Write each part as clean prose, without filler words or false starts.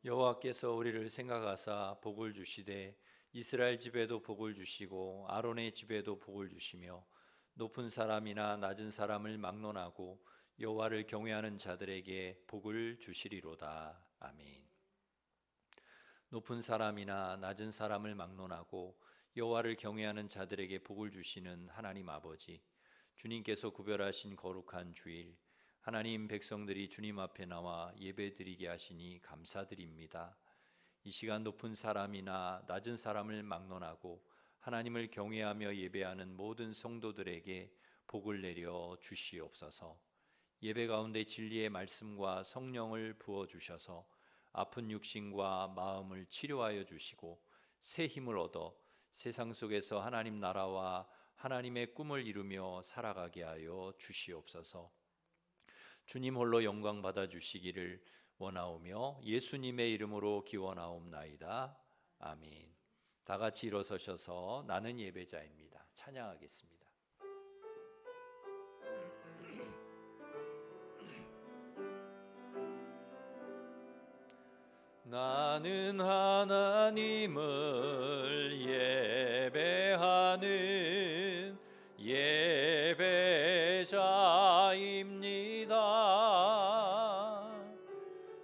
여호와께서 우리를 생각하사 복을 주시되 이스라엘 집에도 복을 주시고 아론의 집에도 복을 주시며 높은 사람이나 낮은 사람을 막론하고 여호와를 경외하는 자들에게 복을 주시리로다. 아멘. 높은 사람이나 낮은 사람을 막론하고 여호와를 경외하는 자들에게 복을 주시는 하나님 아버지, 주님께서 구별하신 거룩한 주일, 하나님 백성들이 주님 앞에 나와 예배드리게 하시니 감사드립니다. 이 시간 높은 사람이나 낮은 사람을 막론하고 하나님을 경외하며 예배하는 모든 성도들에게 복을 내려 주시옵소서. 예배 가운데 진리의 말씀과 성령을 부어 주셔서 아픈 육신과 마음을 치료하여 주시고 새 힘을 얻어 세상 속에서 하나님 나라와 하나님의 꿈을 이루며 살아가게 하여 주시옵소서. 주님 홀로 영광 받아 주시기를 원하오며 예수님의 이름으로 기원하옵나이다. 아멘. 다 같이 일어서셔서 나는 예배자입니다. 찬양하겠습니다. 나는 하나님을 예배하는 예배자입니다.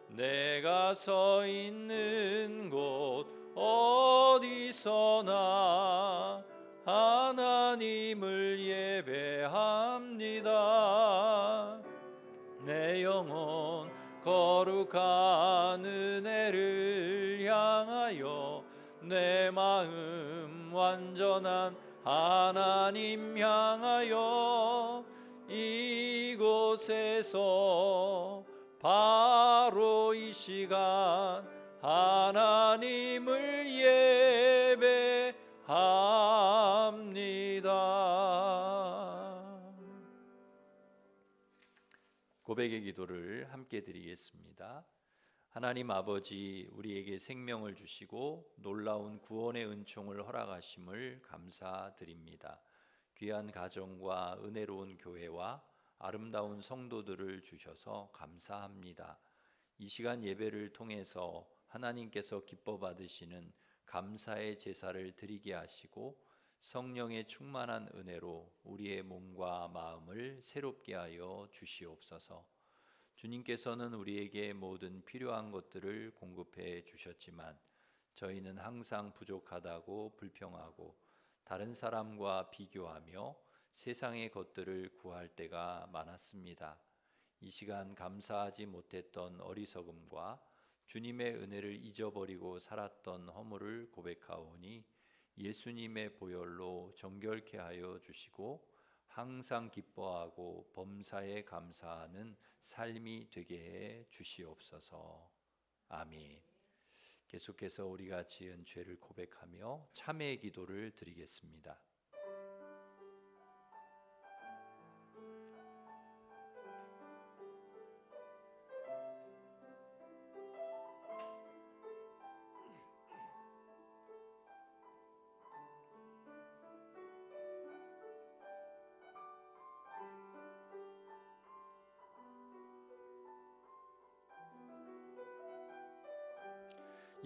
내가 서 있는 곳 어디서나 하나님을 예배합니다. 내 영혼 거룩한 은혜를 향하여 내 마음 완전한 하나님 향하여 이곳에서 바로 이 시간 하나님을 예배합니다. 고백의 기도를 함께 드리겠습니다. 하나님 아버지, 우리에게 생명을 주시고 놀라운 구원의 은총을 허락하심을 감사드립니다. 귀한 가정과 은혜로운 교회와 아름다운 성도들을 주셔서 감사합니다. 이 시간 예배를 통해서 하나님께서 기뻐 받으시는 감사의 제사를 드리게 하시고 성령의 충만한 은혜로 우리의 몸과 마음을 새롭게 하여 주시옵소서. 주님께서는 우리에게 모든 필요한 것들을 공급해 주셨지만 저희는 항상 부족하다고 불평하고 다른 사람과 비교하며 세상의 것들을 구할 때가 많았습니다. 이 시간 감사하지 못했던 어리석음과 주님의 은혜를 잊어버리고 살았던 허물을 고백하오니 예수님의 보혈로 정결케 하여 주시고 항상 기뻐하고 범사에 감사하는 삶이 되게 해 주시옵소서. 아멘. 계속해서 우리가 지은 죄를 고백하며 참회의 기도를 드리겠습니다.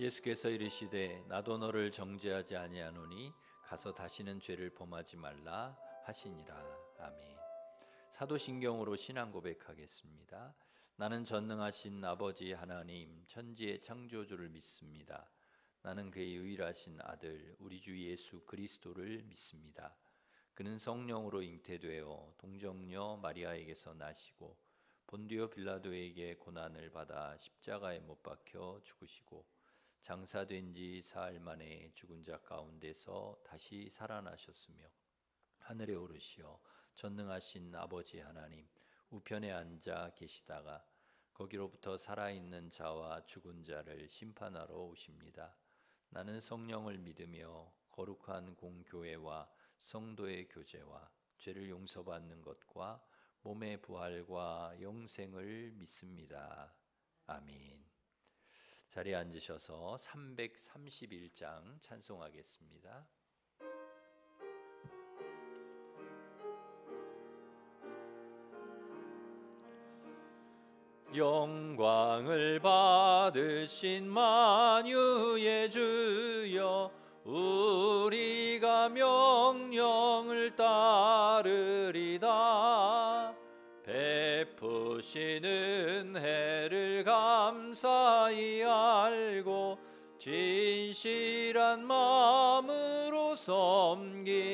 예수께서 이르시되 나도 너를 정죄하지 아니하노니 가서 다시는 죄를 범하지 말라 하시니라. 아멘. 사도신경으로 신앙 고백하겠습니다. 나는 전능하신 아버지 하나님 천지의 창조주를 믿습니다. 나는 그의 유일하신 아들 우리 주 예수 그리스도를 믿습니다. 그는 성령으로 잉태되어 동정녀 마리아에게서 나시고 본디오 빌라도에게 고난을 받아 십자가에 못 박혀 죽으시고 장사된 지 사흘 만에 죽은 자 가운데서 다시 살아나셨으며 하늘에 오르시어 전능하신 아버지 하나님 우편에 앉아 계시다가 거기로부터 살아있는 자와 죽은 자를 심판하러 오십니다. 나는 성령을 믿으며 거룩한 공교회와 성도의 교제와 죄를 용서받는 것과 몸의 부활과 영생을 믿습니다. 아멘. 자리에 앉으셔서 331장 찬송하겠습니다. 영광을 받으신 만유의 주여, 우리가 명령을 따르리다. 베푸신 은혜를 감사히 알고 진실한 마음으로 섬기겠네.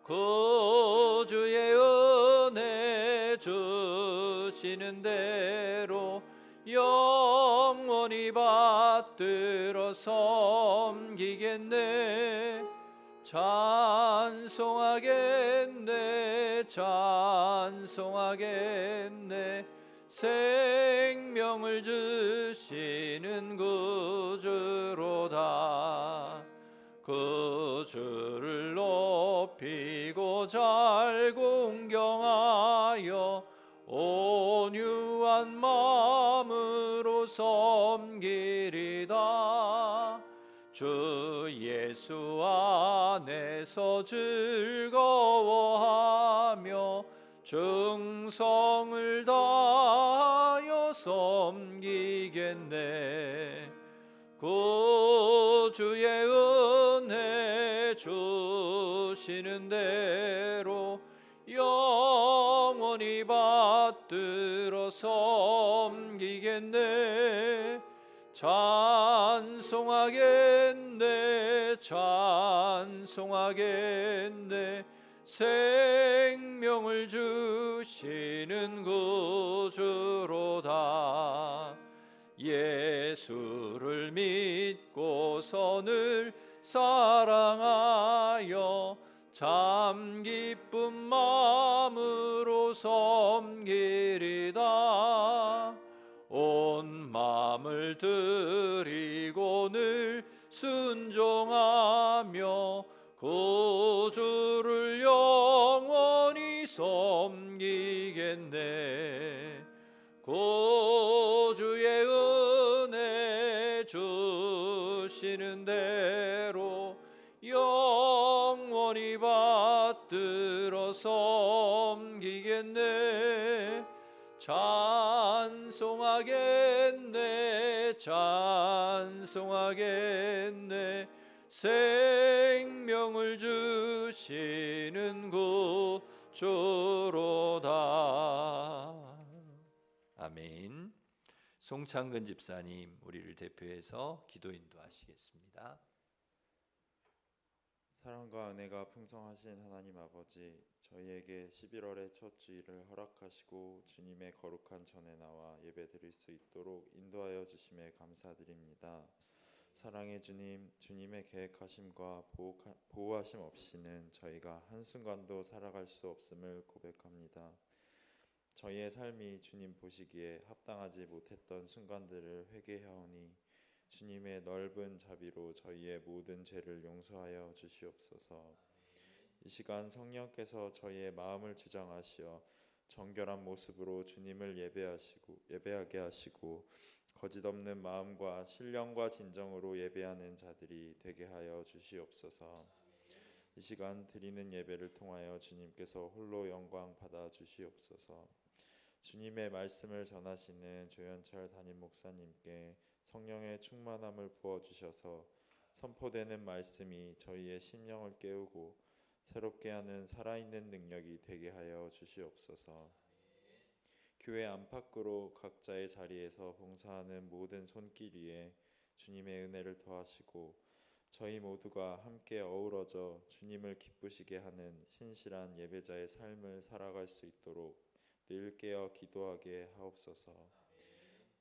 구주의 은혜 주시는 대로 영원히 받들어 섬기겠네. 찬송하겠네, 찬송하겠네. 생명을 주시는 구주로다. 구주를 높이고 잘 공경하여 온유한 마음으로 섬기리다. 주 예수 안에서 즐거워하며 충성을 다하여 섬기겠네. 구주의 은혜 주시는 대로 영원히 받들어 섬기겠네. 찬송하겠네, 찬송하겠네. 생명을 주시는 구주로다. 예수를 믿고서 늘 사랑하여 참 기쁜 마음으로 섬기리다. 온 마음을 드리고 늘 순종하며 구주를 영원히 섬기겠네. 구주의 은혜 주시는 대로 영원히 받들어 섬기겠네. 찬송하겠네, 찬송하겠네. 생명을 주시는 구주로다. 아멘. 송창근 집사님, 우리를 대표해서 기도 인도하시겠습니다. 사랑과 은혜가 풍성하신 하나님 아버지, 저희에게 11월의 첫 주일을 허락하시고 주님의 거룩한 전에 나와 예배드릴 수 있도록 인도하여 주심에 감사드립니다. 사랑의 주님, 주님의 계획하심과 보호하심 없이는 저희가 한순간도 살아갈 수 없음을 고백합니다. 저희의 삶이 주님 보시기에 합당하지 못했던 순간들을 회개하오니 주님의 넓은 자비로 저희의 모든 죄를 용서하여 주시옵소서. 이 시간 성령께서 저희의 마음을 주장하시어 정결한 모습으로 주님을 예배하게 하시고 거짓 없는 마음과 신령과 진정으로 예배하는 자들이 되게 하여 주시옵소서. 이 시간 드리는 예배를 통하여 주님께서 홀로 영광 받아 주시옵소서. 주님의 말씀을 전하시는 조현철 담임 목사님께 성령의 충만함을 부어주셔서 선포되는 말씀이 저희의 심령을 깨우고 새롭게 하는 살아있는 능력이 되게 하여 주시옵소서. 교회 안팎으로 각자의 자리에서 봉사하는 모든 손길 위에 주님의 은혜를 더하시고 저희 모두가 함께 어우러져 주님을 기쁘시게 하는 신실한 예배자의 삶을 살아갈 수 있도록 늘 깨어 기도하게 하옵소서.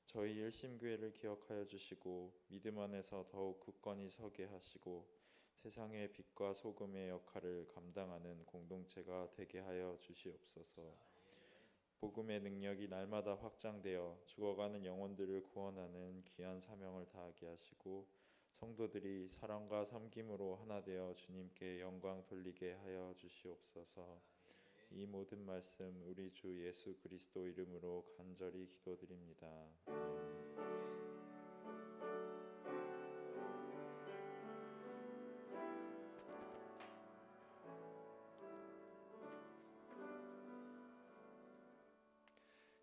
저희 일심교회를 기억하여 주시고 믿음 안에서 더욱 굳건히 서게 하시고 세상의 빛과 소금의 역할을 감당하는 공동체가 되게 하여 주시옵소서. 복음의 능력이 날마다 확장되어 죽어가는 영혼들을 구원하는 귀한 사명을 다하게 하시고 성도들이 사랑과 섬김으로 하나 되어 주님께 영광 돌리게 하여 주시옵소서. 이 모든 말씀 우리 주 예수 그리스도 이름으로 간절히 기도드립니다.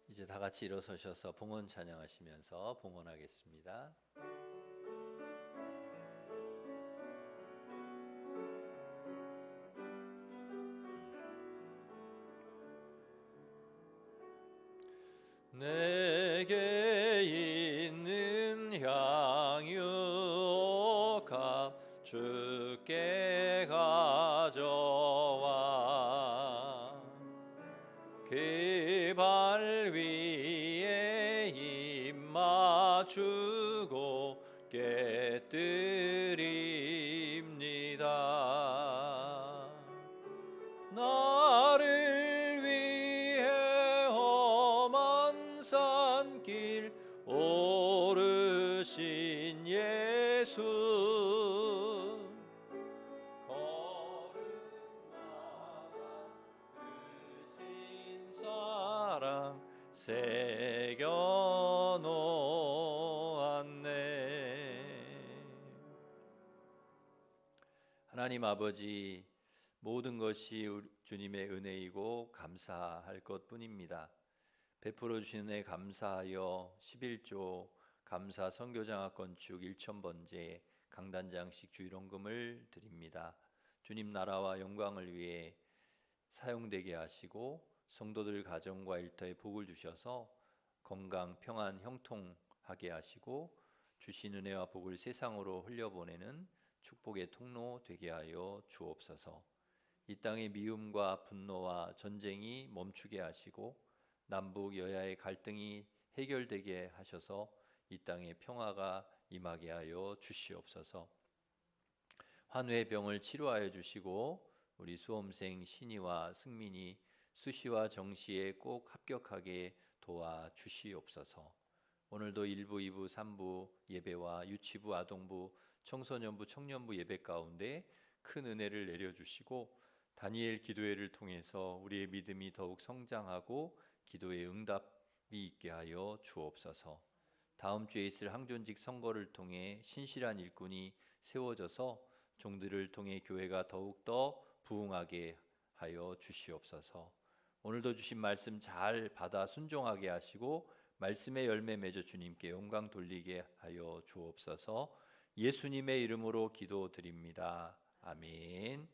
이 이제 다 같이 일어서셔서 봉헌 찬양하시면서 봉헌하겠습니다. 내게 있는 향유값 주께 가져와 그 발 위에 입 맞추고 깨뜨립니다. 나를 위해 험한 산길 오르신 예수 거룩하다 크신 사랑 새겨 놓았네. 하나님 아버지, 모든 것이 주님의 은혜이고 감사할 것뿐입니다. 베풀어 주신 은혜 감사하여 11조 감사 선교장학 건축 1,000번째 강단장식 주일원금을 드립니다. 주님 나라와 영광을 위해 사용되게 하시고 성도들 가정과 일터에 복을 주셔서 건강, 평안, 형통하게 하시고 주신 은혜와 복을 세상으로 흘려보내는 축복의 통로 되게 하여 주옵소서. 이 땅의 미움과 분노와 전쟁이 멈추게 하시고 남북 여야의 갈등이 해결되게 하셔서 이 땅에 평화가 임하게 하여 주시옵소서. 환우의 병을 치료하여 주시고 우리 수험생 신이와 승민이 수시와 정시에 꼭 합격하게 도와 주시옵소서. 오늘도 1부, 2부, 3부 예배와 유치부, 아동부, 청소년부, 청년부 예배 가운데 큰 은혜를 내려주시고 다니엘 기도회를 통해서 우리의 믿음이 더욱 성장하고 기도의 응답이 있게 하여 주옵소서. 다음 주에 있을 항존직 선거를 통해 신실한 일꾼이 세워져서 종들을 통해 교회가 더욱더 부흥하게 하여 주시옵소서. 오늘도 주신 말씀 잘 받아 순종하게 하시고 말씀의 열매 맺어 주님께 영광 돌리게 하여 주옵소서. 예수님의 이름으로 기도드립니다. 아멘.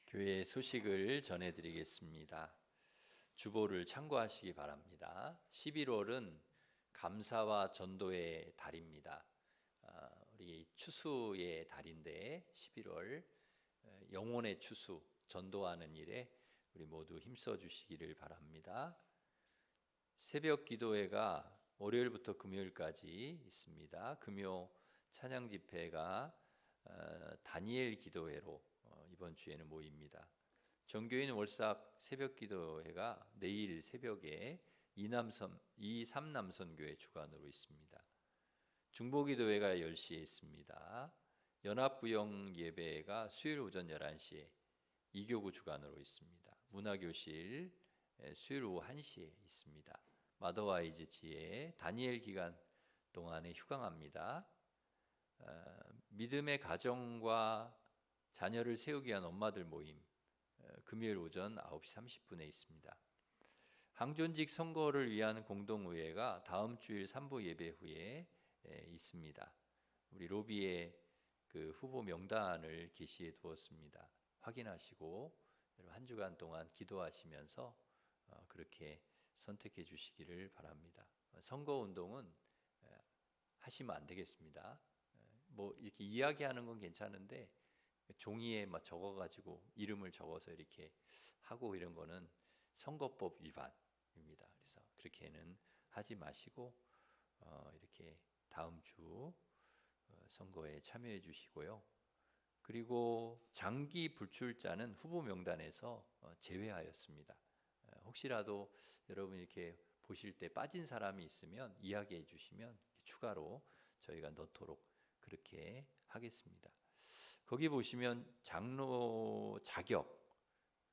교회 소식을 전해드리겠습니다. 주보를 참고하시기 바랍니다. 11월은 감사와 전도의 달입니다. 우리 추수의 달인데 11월 영혼의 추수, 전도하는 일에 우리 모두 힘써 주시기를 바랍니다. 새벽 기도회가 월요일부터 금요일까지 있습니다. 금요 찬양 집회가 다니엘 기도회로 이번 주에는 모입니다. 정교인 월삭 새벽 기도회가 내일 새벽에 이삼남선교회 주관으로 있습니다. 중보기도회가 10시에 있습니다. 연합부영 예배가 수요일 오전 11시에 이교구 주관으로 있습니다. 문화교실 수요일 오후 1시에 있습니다. 마더와이즈 지혜 다니엘 기간 동안에 휴강합니다. 믿음의 가정과 자녀를 세우기 위한 엄마들 모임 금요일 오전 9시 30분에 있습니다. 항존직 선거를 위한 공동의회가 다음 주일 3부 예배 후에 있습니다. 우리 로비에 그 후보 명단을 게시해 두었습니다. 확인하시고 한 주간 동안 기도하시면서 그렇게 선택해 주시기를 바랍니다. 선거 운동은 하시면 안 되겠습니다. 뭐 이렇게 이야기하는 건 괜찮은데 종이에 막 적어가지고 이름을 적어서 이렇게 하고 이런 거는 선거법 위반입니다. 그래서 그렇게는 하지 마시고 이렇게 다음 주 선거에 참여해 주시고요. 그리고 장기 불출자는 후보 명단에서 제외하였습니다. 혹시라도 여러분 이렇게 보실 때 빠진 사람이 있으면 이야기해 주시면 추가로 저희가 넣도록 그렇게 하겠습니다. 거기 보시면 장로 자격,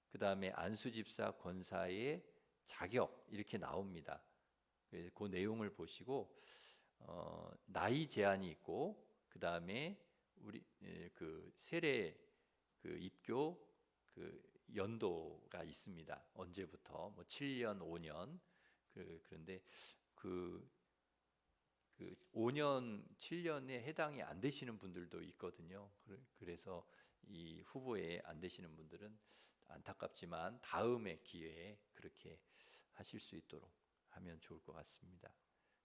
그 다음에 안수집사 권사의 자격 이렇게 나옵니다. 그 내용을 보시고 나이 제한이 있고 그 다음에 우리 그 세례 그 입교 그 연도가 있습니다. 언제부터 뭐 7년, 5년 그런데 그 5년, 7년에 해당이 안 되시는 분들도 있거든요. 그래서 이 후보에 안 되시는 분들은 안타깝지만 다음의 기회에 그렇게 하실 수 있도록 하면 좋을 것 같습니다.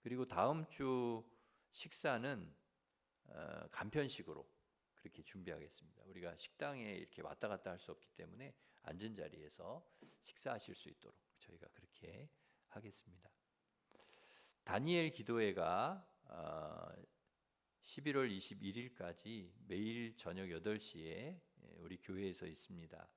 그리고 다음 주 식사는 간편식으로 그렇게 준비하겠습니다. 우리가 식당에 이렇게 왔다 갔다 할 수 없기 때문에 앉은 자리에서 식사하실 수 있도록 저희가 그렇게 하겠습니다. 다니엘 기도회가 11월 21일까지 매일 저녁 8시에 우리 교회에서 있습니다.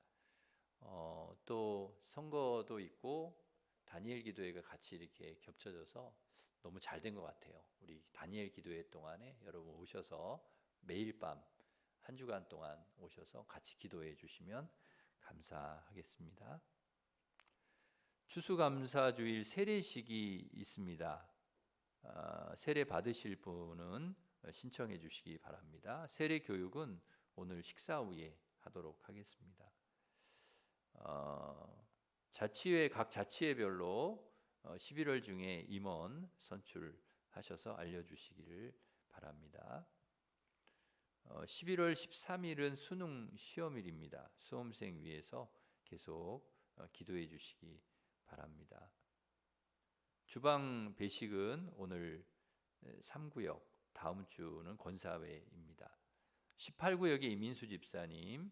또 선거도 있고 다니엘 기도회가 같이 이렇게 겹쳐져서 너무 잘 된 것 같아요. 우리 다니엘 기도회 동안에 여러분 오셔서 매일 밤 한 주간 동안 오셔서 같이 기도해 주시면 감사하겠습니다. 추수감사주일 세례식이 있습니다. 세례 받으실 분은 신청해 주시기 바랍니다. 세례 교육은 오늘 식사 후에 하도록 하겠습니다. 자치회 각 자치회별로 11월 중에 임원 선출하셔서 알려주시기를 바랍니다. 11월 13일은 수능 시험일입니다. 수험생 위해서 계속 기도해 주시기 바랍니다. 주방 배식은 오늘 3구역, 다음 주는 권사회입니다. 18구역의 이민수 집사님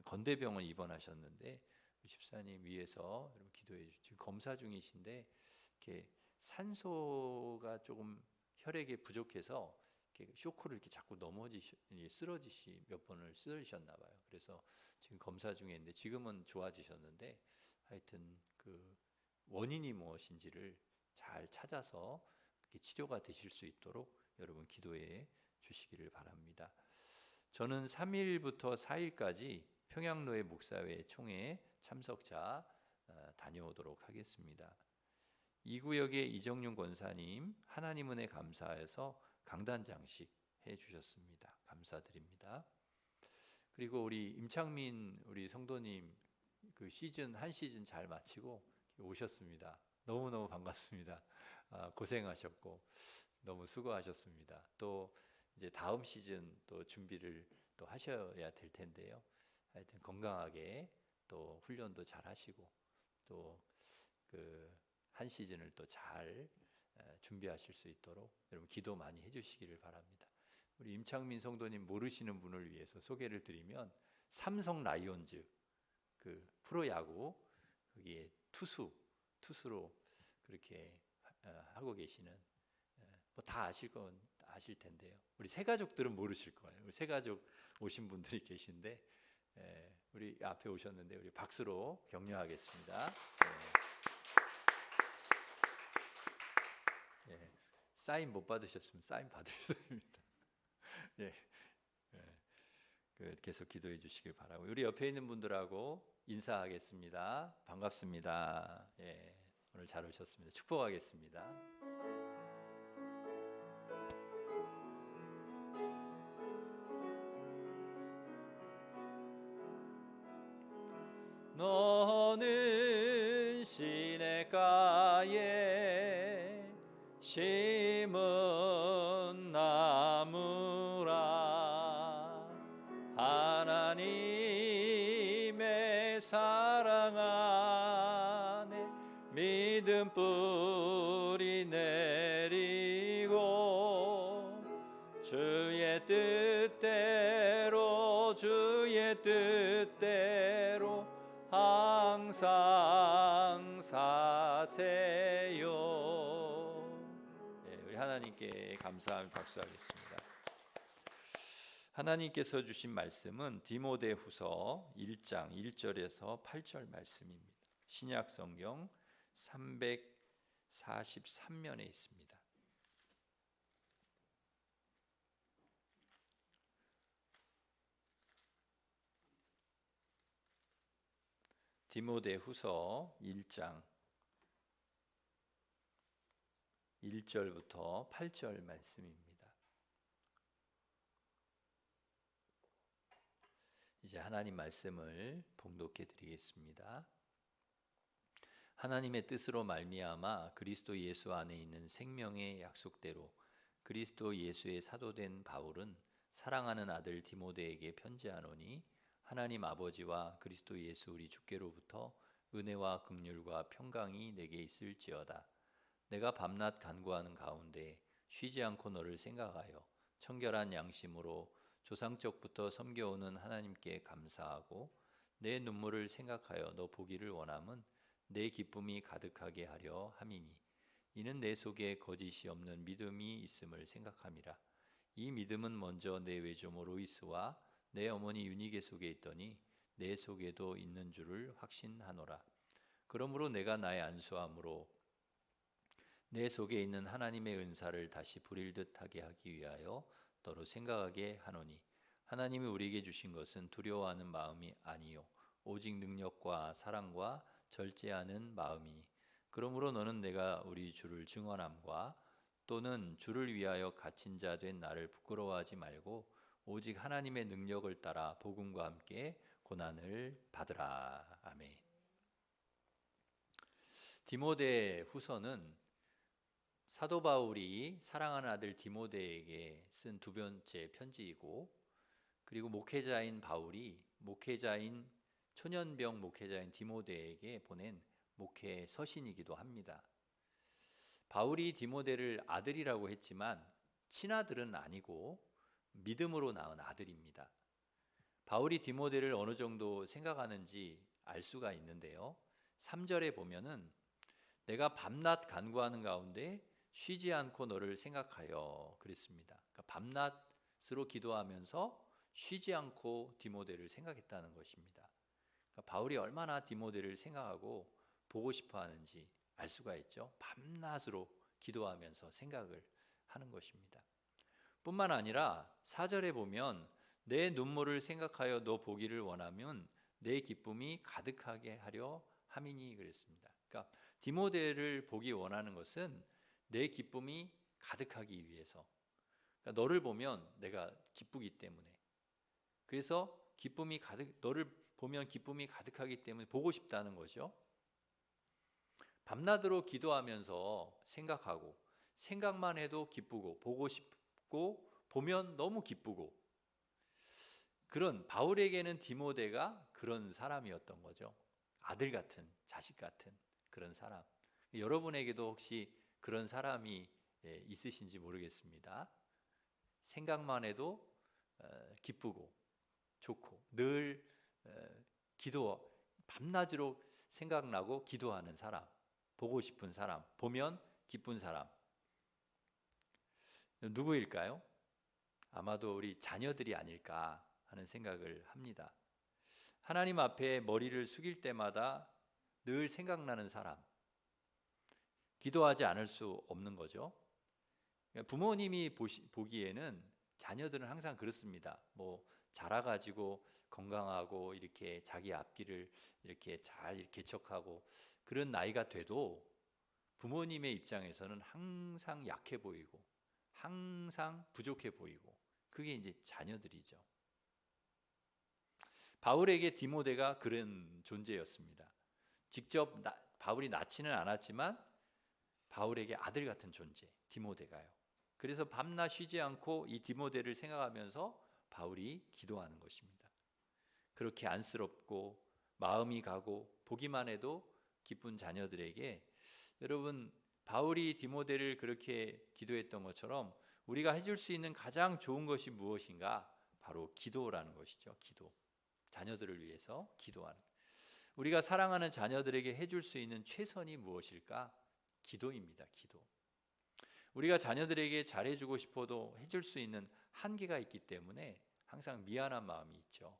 건대병원 입원하셨는데 집사님 위해서 여러분 기도해 주시고 지금 검사 중이신데 이렇게 산소가 조금 혈액에 부족해서 이렇게 쇼크를 이렇게 자꾸 쓰러지시 몇 번을 쓰러지셨나 봐요. 그래서 지금 검사 중에 있는데 지금은 좋아지셨는데 하여튼 그 원인이 무엇인지를 잘 찾아서 치료가 되실 수 있도록 여러분 기도해 주시기를 바랍니다. 저는 3일부터 4일까지 평양로의 목사회 총회 참석자 다녀오도록 하겠습니다. 2구역의 이정윤 권사님 하나님 은혜 감사해서 강단 장식 해주셨습니다. 감사드립니다. 그리고 우리 임창민 우리 성도님 그 한 시즌 잘 마치고 오셨습니다. 너무너무 반갑습니다. 고생하셨고 너무 수고하셨습니다. 또 이제 다음 시즌 또 준비를 또 하셔야 될 텐데요. 하여튼 건강하게 또 훈련도 잘 하시고 또 그 한 시즌을 또 잘 준비하실 수 있도록 여러분 기도 많이 해주시기를 바랍니다. 우리 임창민 성도님 모르시는 분을 위해서 소개를 드리면 삼성 라이온즈 그 프로야구 거기에 투수로 그렇게 하고 계시는 뭐 다 아실 텐데요. 우리 새 가족들은 모르실 거예요. 우리 새 가족 오신 분들이 계신데 우리 앞에 오셨는데 우리 박수로 격려하겠습니다. 사인 못 받으셨으면 사인 받으셔야 됩니다. 계속 기도해 주시길 바라고 우리 옆에 있는 분들하고 인사하겠습니다. 반갑습니다. 오늘 잘 오셨습니다. 축복하겠습니다. 너는 시냇가에 심은 나무라 하나님의 사랑 안에 믿음 뿌리 내리고 주의 뜻대로 항상 사세요. 우리 하나님께 감사하며 박수하겠습니다. 하나님께서 주신 말씀은 디모데후서 1장 1절에서 8절 말씀입니다. 신약 성경 343면에 있습니다. 디모데후서 1장 1절부터 8절 말씀입니다. 이제 하나님 말씀을 봉독해 드리겠습니다. 하나님의 뜻으로 말미암아 그리스도 예수 안에 있는 생명의 약속대로 그리스도 예수의 사도된 바울은 사랑하는 아들 디모데에게 편지하노니 하나님 아버지와 그리스도 예수 우리 주께로부터 은혜와 긍휼과 평강이 내게 있을지어다. 내가 밤낮 간구하는 가운데 쉬지 않고 너를 생각하여 청결한 양심으로 조상적부터 섬겨오는 하나님께 감사하고 내 눈물을 생각하여 너 보기를 원함은 내 기쁨이 가득하게 하려 함이니 이는 내 속에 거짓이 없는 믿음이 있음을 생각함이라. 이 믿음은 먼저 내 외조모 로이스와 내 어머니 유니게 속에 있더니 내 속에도 있는 줄을 확신하노라. 그러므로 내가 나의 안수함으로 내 속에 있는 하나님의 은사를 다시 부릴 듯하게 하기 위하여 너로 생각하게 하노니 하나님이 우리에게 주신 것은 두려워하는 마음이 아니요 오직 능력과 사랑과 절제하는 마음이니 그러므로 너는 내가 우리 주를 증언함과 또는 주를 위하여 갇힌 자 된 나를 부끄러워하지 말고 오직 하나님의 능력을 따라 복음과 함께 고난을 받으라. 아멘. 디모데 후서는 사도 바울이 사랑하는 아들 디모데에게 쓴 두 번째 편지이고, 그리고 목회자인 바울이 초년병 목회자인 디모데에게 보낸 목회 서신이기도 합니다. 바울이 디모데를 아들이라고 했지만 친아들은 아니고 믿음으로 낳은 아들입니다. 바울이 디모데를 어느 정도 생각하는지 알 수가 있는데요. 3절에 보면은 내가 밤낮 간구하는 가운데 쉬지 않고 너를 생각하여 그랬습니다. 그러니까 밤낮으로 기도하면서 쉬지 않고 디모데를 생각했다는 것입니다. 그러니까 바울이 얼마나 디모데를 생각하고 보고 싶어 하는지 알 수가 있죠. 밤낮으로 기도하면서 생각을 하는 것입니다. 뿐만 아니라 4절에 보면 내 눈물을 생각하여 너 보기를 원하면 내 기쁨이 가득하게 하려 함이니 그랬습니다. 그러니까 디모데를 보기 원하는 것은 내 기쁨이 가득하기 위해서, 그러니까 너를 보면 내가 기쁘기 때문에, 그래서 너를 보면 기쁨이 가득하기 때문에 보고 싶다는 거죠. 밤낮으로 기도하면서 생각하고 생각만 해도 기쁘고 보고 싶고 보면 너무 기쁘고, 그런 바울에게는 디모데가 그런 사람이었던 거죠. 아들 같은, 자식 같은 그런 사람. 여러분에게도 혹시 그런 사람이 있으신지 모르겠습니다. 생각만 해도 기쁘고 좋고 늘 밤낮으로 생각나고 기도하는 사람, 보고 싶은 사람, 보면 기쁜 사람, 누구일까요? 아마도 우리 자녀들이 아닐까 하는 생각을 합니다. 하나님 앞에 머리를 숙일 때마다 늘 생각나는 사람, 기도하지 않을 수 없는 거죠. 부모님이 보기에는 자녀들은 항상 그렇습니다. 자라가지고 건강하고 이렇게 자기 앞길을 이렇게 잘 개척하고 그런 나이가 돼도 부모님의 입장에서는 항상 약해 보이고 항상 부족해 보이고, 그게 이제 자녀들이죠. 바울에게 디모데가 그런 존재였습니다. 직접 바울이 낳지는 않았지만 바울에게 아들 같은 존재, 디모데가요. 그래서 밤낮 쉬지 않고 이 디모데를 생각하면서 바울이 기도하는 것입니다. 그렇게 안쓰럽고 마음이 가고 보기만 해도 기쁜 자녀들에게, 여러분, 바울이 디모데를 그렇게 기도했던 것처럼 우리가 해줄 수 있는 가장 좋은 것이 무엇인가? 바로 기도라는 것이죠. 기도. 자녀들을 위해서 기도하는. 우리가 사랑하는 자녀들에게 해줄 수 있는 최선이 무엇일까? 기도입니다. 기도. 우리가 자녀들에게 잘해주고 싶어도 해줄 수 있는 한계가 있기 때문에 항상 미안한 마음이 있죠.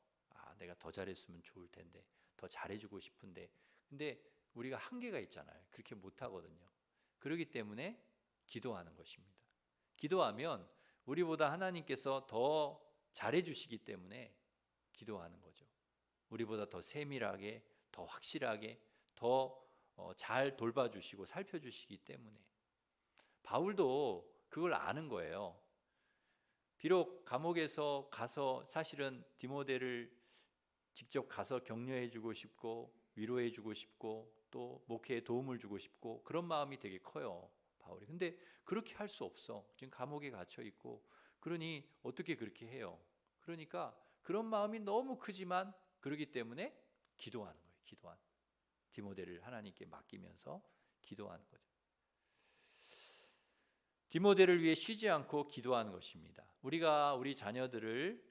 내가 더 잘했으면 좋을 텐데, 더 잘해주고 싶은데, 근데 우리가 한계가 있잖아요. 그렇게 못하거든요. 그렇기 때문에 기도하는 것입니다. 기도하면 우리보다 하나님께서 더 잘해주시기 때문에 기도하는 거죠. 우리보다 더 세밀하게, 더 확실하게, 더 잘 돌봐주시고 살펴주시기 때문에. 바울도 그걸 아는 거예요. 비록 감옥에서 가서 사실은 디모데를 직접 가서 격려해주고 싶고 위로해주고 싶고 또 목회에 도움을 주고 싶고 그런 마음이 되게 커요, 바울이. 근데 그렇게 할 수 없어. 지금 감옥에 갇혀 있고. 그러니 어떻게 그렇게 해요? 그러니까 그런 마음이 너무 크지만 그러기 때문에 기도하는 거예요. 기도하는. 디모데를 하나님께 맡기면서 기도하는 거죠. 디모데를 위해 쉬지 않고 기도하는 것입니다. 우리가 우리 자녀들을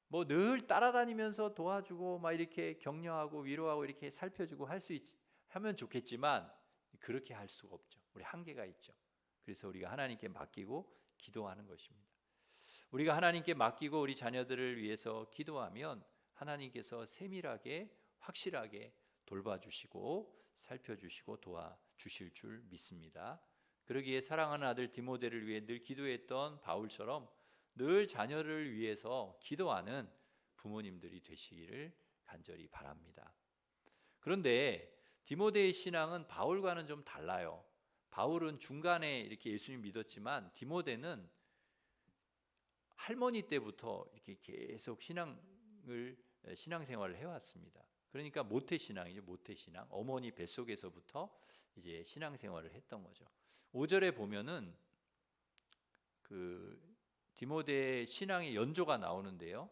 뭐 늘 따라다니면서 도와주고 막 이렇게 격려하고 위로하고 이렇게 살펴주고 하면 좋겠지만 그렇게 할 수가 없죠. 우리 한계가 있죠. 그래서 우리가 하나님께 맡기고 기도하는 것입니다. 우리가 하나님께 맡기고 우리 자녀들을 위해서 기도하면 하나님께서 세밀하게 확실하게 돌봐주시고 살펴주시고 도와주실 줄 믿습니다. 그러기에 사랑하는 아들 디모데를 위해 늘 기도했던 바울처럼 늘 자녀를 위해서 기도하는 부모님들이 되시기를 간절히 바랍니다. 그런데 디모데의 신앙은 바울과는 좀 달라요. 바울은 중간에 이렇게 예수님 믿었지만 디모데는 할머니 때부터 이렇게 계속 신앙생활을 해왔습니다. 그러니까 모태신앙이죠. 모태신앙. 어머니 뱃속에서부터 이제 신앙생활을 했던 거죠. 5절에 보면은 그 디모데의 신앙의 연조가 나오는데요.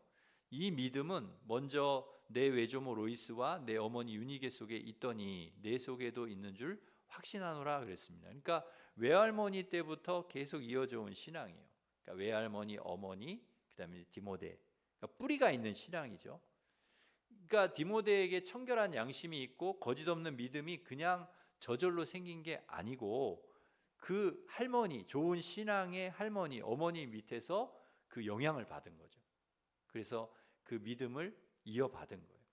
이 믿음은 먼저 내 외조모 로이스와 내 어머니 유니게 속에 있더니 내 속에도 있는 줄 확신하노라 그랬습니다. 그러니까 외할머니 때부터 계속 이어져 온 신앙이에요. 그러니까 외할머니, 어머니, 그다음에 디모데. 그러니까 뿌리가 있는 신앙이죠. 그러니까 디모데에게 청결한 양심이 있고 거짓 없는 믿음이 그냥 저절로 생긴 게 아니고 그 할머니, 좋은 신앙의 할머니, 어머니 밑에서 그 영향을 받은 거죠. 그래서 그 믿음을 이어받은 거예요.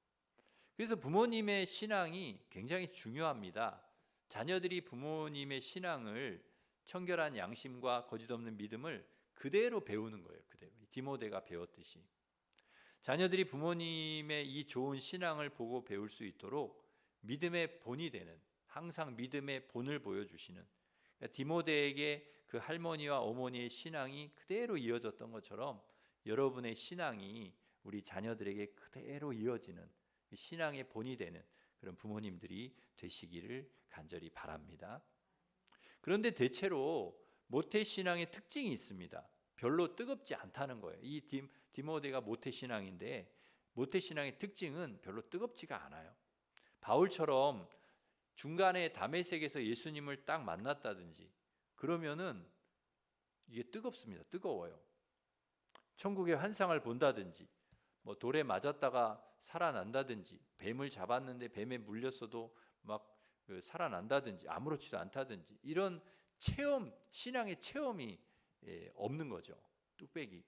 그래서 부모님의 신앙이 굉장히 중요합니다. 자녀들이 부모님의 신앙을 청결한 양심과 거짓 없는 믿음을 그대로 배우는 거예요. 그대로. 디모데가 배웠듯이. 자녀들이 부모님의 이 좋은 신앙을 보고 배울 수 있도록 믿음의 본이 되는, 항상 믿음의 본을 보여주시는, 디모데에게 그 할머니와 어머니의 신앙이 그대로 이어졌던 것처럼 여러분의 신앙이 우리 자녀들에게 그대로 이어지는 신앙의 본이 되는 그런 부모님들이 되시기를 간절히 바랍니다. 그런데 대체로 모태신앙의 특징이 있습니다. 별로 뜨겁지 않다는 거예요. 이 디모데가 모태신앙인데 모태신앙의 특징은 별로 뜨겁지가 않아요. 바울처럼 중간에 다메섹에서 예수님을 딱 만났다든지 그러면은 이게 뜨겁습니다. 뜨거워요. 천국의 환상을 본다든지 뭐 돌에 맞았다가 살아난다든지 뱀을 잡았는데 뱀에 물렸어도 막 살아난다든지 아무렇지도 않다든지 이런 체험, 신앙의 체험이 없는 거죠. 뚝배기.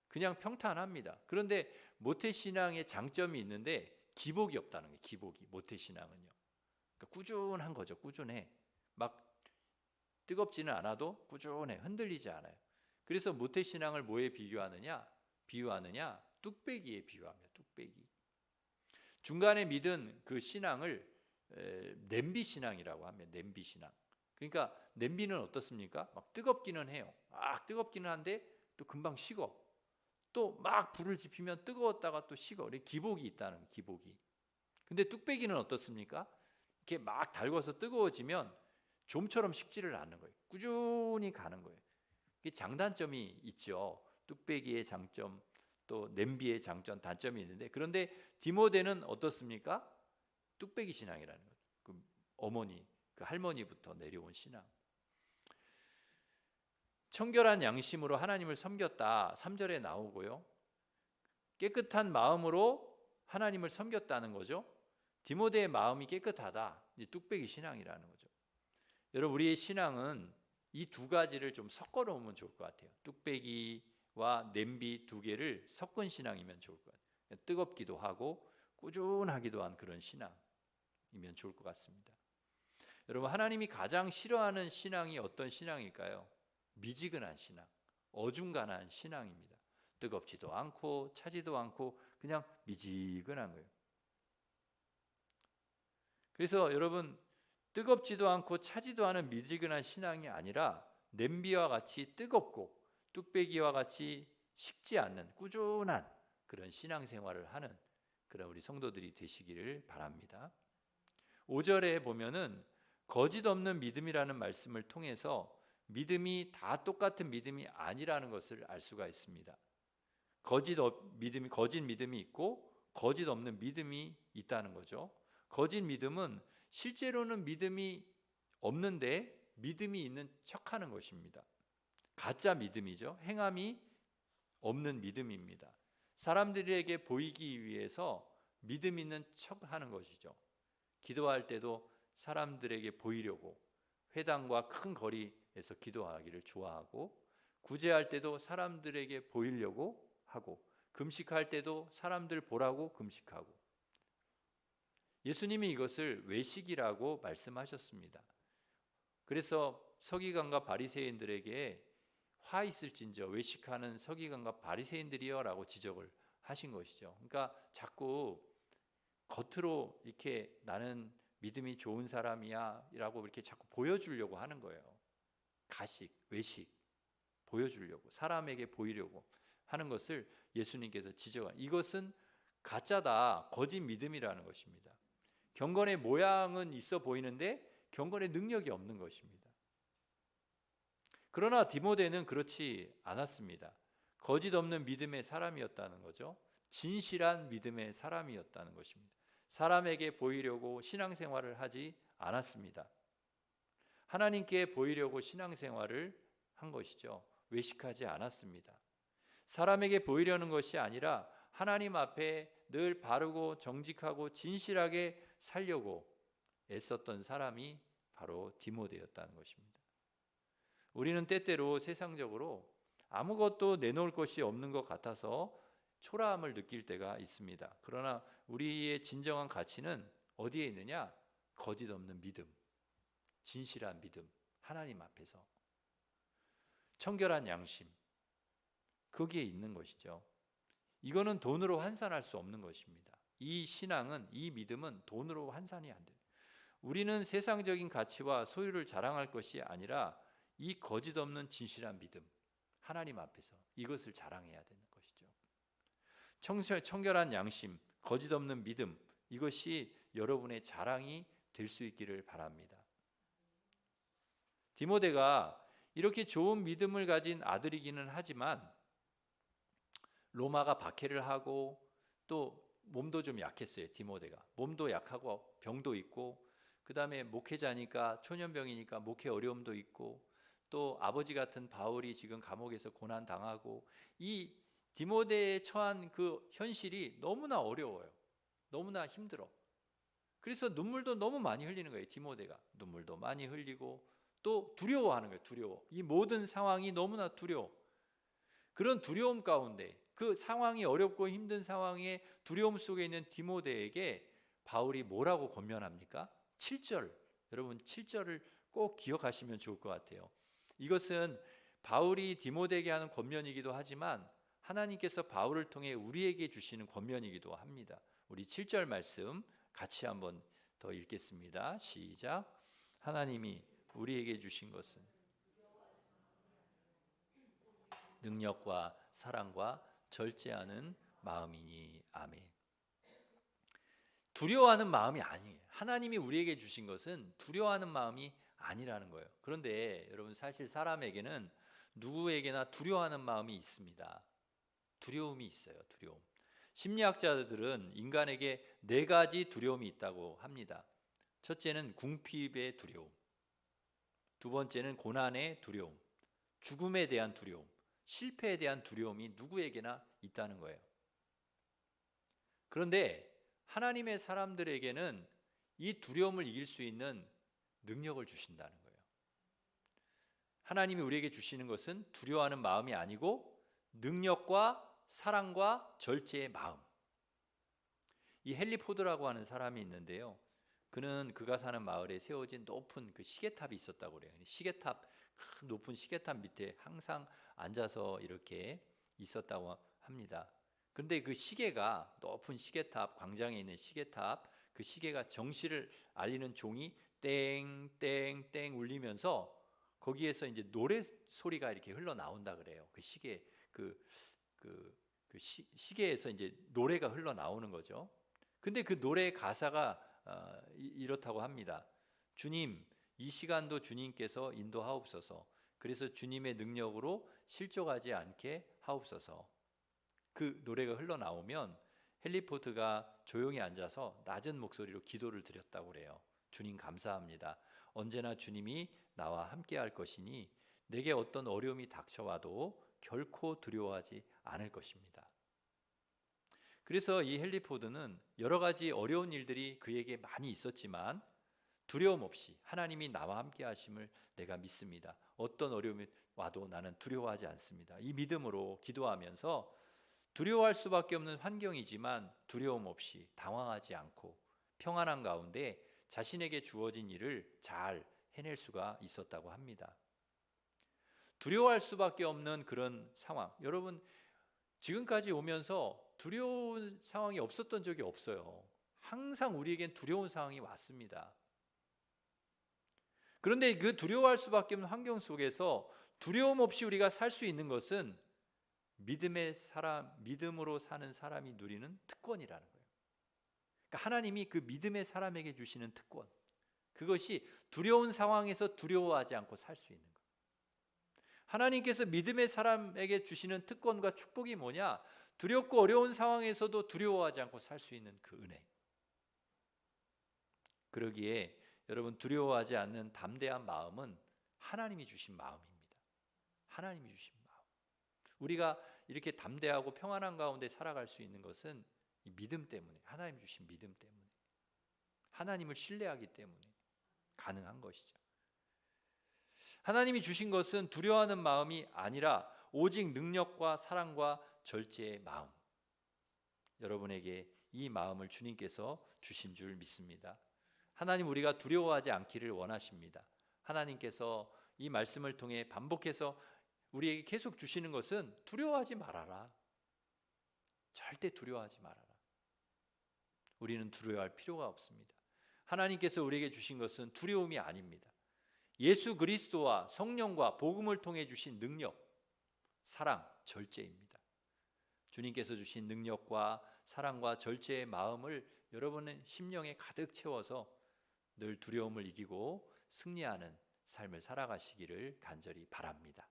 그냥 평탄합니다. 그런데 모태신앙의 장점이 있는데 기복이 없다는 거예요. 기복이. 모태신앙은요. 그러니까 꾸준한 거죠. 꾸준해. 막 뜨겁지는 않아도 꾸준해. 흔들리지 않아요. 그래서 모태신앙을 뭐에 비유하느냐? 뚝배기에 비유합니다. 뚝배기. 중간에 믿은 그 신앙을 냄비 신앙이라고 하면 냄비 신앙. 그러니까 냄비는 어떻습니까? 막 뜨겁기는 해요. 막 뜨겁기는 한데 또 금방 식어. 또 막 불을 지피면 뜨거웠다가 또 식어. 기복이 있다는 거예요. 기복이. 근데 뚝배기는 어떻습니까? 이렇게 막 달궈서 뜨거워지면 좀처럼 식지를 않는 거예요. 꾸준히 가는 거예요. 이게 장단점이 있죠. 뚝배기의 장점, 또 냄비의 장점, 단점이 있는데 그런데 디모데는 어떻습니까? 뚝배기 신앙이라는 거죠. 그 어머니, 그 할머니부터 내려온 신앙. 청결한 양심으로 하나님을 섬겼다. 3절에 나오고요. 깨끗한 마음으로 하나님을 섬겼다는 거죠. 디모데의 마음이 깨끗하다. 이 뚝배기 신앙이라는 거죠. 여러분 우리의 신앙은 이 두 가지를 좀 섞어 놓으면 좋을 것 같아요. 뚝배기와 냄비 두 개를 섞은 신앙이면 좋을 것 같아요. 뜨겁기도 하고 꾸준하기도 한 그런 신앙이면 좋을 것 같습니다. 여러분 하나님이 가장 싫어하는 신앙이 어떤 신앙일까요? 미지근한 신앙, 어중간한 신앙입니다. 뜨겁지도 않고 차지도 않고 그냥 미지근한 거예요. 그래서 여러분 뜨겁지도 않고 차지도 않은 미지근한 신앙이 아니라 냄비와 같이 뜨겁고 뚝배기와 같이 식지 않는 꾸준한 그런 신앙생활을 하는 그런 우리 성도들이 되시기를 바랍니다. 5절에 보면은 거짓 없는 믿음이라는 말씀을 통해서 믿음이 다 똑같은 믿음이 아니라는 것을 알 수가 있습니다. 거짓 믿음이 있고 거짓 없는 믿음이 있다는 거죠. 거짓 믿음은 실제로는 믿음이 없는데 믿음이 있는 척하는 것입니다. 가짜 믿음이죠. 행함이 없는 믿음입니다. 사람들에게 보이기 위해서 믿음 있는 척하는 것이죠. 기도할 때도 사람들에게 보이려고 회당과 큰 거리에서 기도하기를 좋아하고, 구제할 때도 사람들에게 보이려고 하고, 금식할 때도 사람들 보라고 금식하고. 예수님이 이것을 외식이라고 말씀하셨습니다. 그래서 서기관과 바리새인들에게 화 있을진저 외식하는 서기관과 바리새인들이여 라고 지적을 하신 것이죠. 그러니까 자꾸 겉으로 이렇게 나는 믿음이 좋은 사람이야 라고 이렇게 자꾸 보여주려고 하는 거예요. 가식, 외식 보여주려고, 사람에게 보이려고 하는 것을 예수님께서 지적한, 이것은 가짜다, 거짓 믿음이라는 것입니다. 경건의 모양은 있어 보이는데 경건의 능력이 없는 것입니다. 그러나 디모데는 그렇지 않았습니다. 거짓 없는 믿음의 사람이었다는 거죠. 진실한 믿음의 사람이었다는 것입니다. 사람에게 보이려고 신앙생활을 하지 않았습니다. 하나님께 보이려고 신앙생활을 한 것이죠. 외식하지 않았습니다. 사람에게 보이려는 것이 아니라 하나님 앞에 늘 바르고 정직하고 진실하게 살려고 애썼던 사람이 바로 디모데였다는 것입니다. 우리는 때때로 세상적으로 아무것도 내놓을 것이 없는 것 같아서 초라함을 느낄 때가 있습니다. 그러나 우리의 진정한 가치는 어디에 있느냐? 거짓 없는 믿음, 진실한 믿음, 하나님 앞에서 청결한 양심, 거기에 있는 것이죠. 이거는 돈으로 환산할 수 없는 것입니다. 이 신앙은, 이 믿음은 돈으로 환산이 안 돼요. 우리는 세상적인 가치와 소유를 자랑할 것이 아니라 이 거짓 없는 진실한 믿음, 하나님 앞에서 이것을 자랑해야 되는 것이죠. 청결한 양심, 거짓 없는 믿음, 이것이 여러분의 자랑이 될 수 있기를 바랍니다. 디모데가 이렇게 좋은 믿음을 가진 아들이기는 하지만 로마가 박해를 하고 또 몸도 좀 약했어요. 디모데가 몸도 약하고 병도 있고, 그 다음에 목회자니까 초년병이니까 목회 어려움도 있고, 또 아버지 같은 바울이 지금 감옥에서 고난 당하고, 이 디모데에 처한 그 현실이 너무나 어려워요. 너무나 힘들어. 그래서 눈물도 너무 많이 흘리는 거예요. 디모데가 눈물도 많이 흘리고 또 두려워하는 거예요. 두려워. 이 모든 상황이 너무나 두려워. 그런 두려움 가운데, 그 상황이 어렵고 힘든 상황에 두려움 속에 있는 디모데에게 바울이 뭐라고 권면합니까? 7절. 여러분 7절을 꼭 기억하시면 좋을 것 같아요. 이것은 바울이 디모데에게 하는 권면이기도 하지만 하나님께서 바울을 통해 우리에게 주시는 권면이기도 합니다. 우리 7절 말씀 같이 한번 더 읽겠습니다. 시작. 하나님이 우리에게 주신 것은 능력과 사랑과 절제하는 마음이니. 아멘. 두려워하는 마음이 아니에요. 하나님이 우리에게 주신 것은 두려워하는 마음이 아니라는 거예요. 그런데 여러분, 사실 사람에게는 누구에게나 두려워하는 마음이 있습니다. 두려움이 있어요. 두려움. 심리학자들은 인간에게 4가지 두려움이 있다고 합니다. 첫째는 궁핍의 두려움, 두 번째는 고난의 두려움, 죽음에 대한 두려움, 실패에 대한 두려움이 누구에게나 있다는 거예요. 그런데 하나님의 사람들에게는 이 두려움을 이길 수 있는 능력을 주신다는 거예요. 하나님이 우리에게 주시는 것은 두려워하는 마음이 아니고 능력과 사랑과 절제의 마음. 이 헨리 포드라고 하는 사람이 있는데요. 그가 사는 마을에 세워진 높은 그 시계탑이 있었다고 그래요. 시계탑, 큰 높은 시계탑 밑에 항상 앉아서 이렇게 있었다고 합니다. 그런데 그 시계가, 높은 시계탑, 광장에 있는 시계탑, 그 시계가 정시를 알리는 종이 땡땡땡 울리면서 거기에서 이제 노래 소리가 이렇게 흘러나온다 그래요. 그 시계, 시계에서 이제 노래가 흘러나오는 거죠. 근데 그 노래의 가사가 이렇다고 합니다. 주님, 이 시간도 주님께서 인도하옵소서. 그래서 주님의 능력으로 실족하지 않게 하옵소서. 그 노래가 흘러나오면 헨리 포드가 조용히 앉아서 낮은 목소리로 기도를 드렸다고 그래요. 주님 감사합니다. 언제나 주님이 나와 함께 할 것이니 내게 어떤 어려움이 닥쳐와도 결코 두려워하지 않을 것입니다. 그래서 이 헨리 포드는 여러 가지 어려운 일들이 그에게 많이 있었지만 두려움 없이 하나님이 나와 함께 하심을 내가 믿습니다. 어떤 어려움이 와도 나는 두려워하지 않습니다. 이 믿음으로 기도하면서 두려워할 수밖에 없는 환경이지만 두려움 없이 당황하지 않고 평안한 가운데 자신에게 주어진 일을 잘 해낼 수가 있었다고 합니다. 두려워할 수밖에 없는 그런 상황. 여러분, 지금까지 오면서 두려운 상황이 없었던 적이 없어요. 항상 우리에겐 두려운 상황이 왔습니다. 그런데 그 두려워할 수밖에 없는 환경 속에서 두려움 없이 우리가 살 수 있는 것은 믿음으로 사는 사람이 누리는 특권이라는 거예요. 그러니까 하나님이 그 믿음의 사람에게 주시는 특권, 그것이 두려운 상황에서 두려워하지 않고 살 수 있는 거예요. 하나님께서 믿음의 사람에게 주시는 특권과 축복이 뭐냐? 두렵고 어려운 상황에서도 두려워하지 않고 살 수 있는 그 은혜. 그러기에 여러분, 두려워하지 않는 담대한 마음은 하나님이 주신 마음입니다. 하나님이 주신 마음. 우리가 이렇게 담대하고 평안한 가운데 살아갈 수 있는 것은 이 믿음 때문에, 하나님 주신 믿음 때문에, 하나님을 신뢰하기 때문에 가능한 것이죠. 하나님이 주신 것은 두려워하는 마음이 아니라 오직 능력과 사랑과 절제의 마음. 여러분에게 이 마음을 주님께서 주신 줄 믿습니다. 하나님, 우리가 두려워하지 않기를 원하십니다. 하나님께서 이 말씀을 통해 반복해서 우리에게 계속 주시는 것은 두려워하지 말아라. 절대 두려워하지 말아라. 우리는 두려워할 필요가 없습니다. 하나님께서 우리에게 주신 것은 두려움이 아닙니다. 예수 그리스도와 성령과 복음을 통해 주신 능력, 사랑, 절제입니다. 주님께서 주신 능력과 사랑과 절제의 마음을 여러분의 심령에 가득 채워서 늘 두려움을 이기고 승리하는 삶을 살아가시기를 간절히 바랍니다.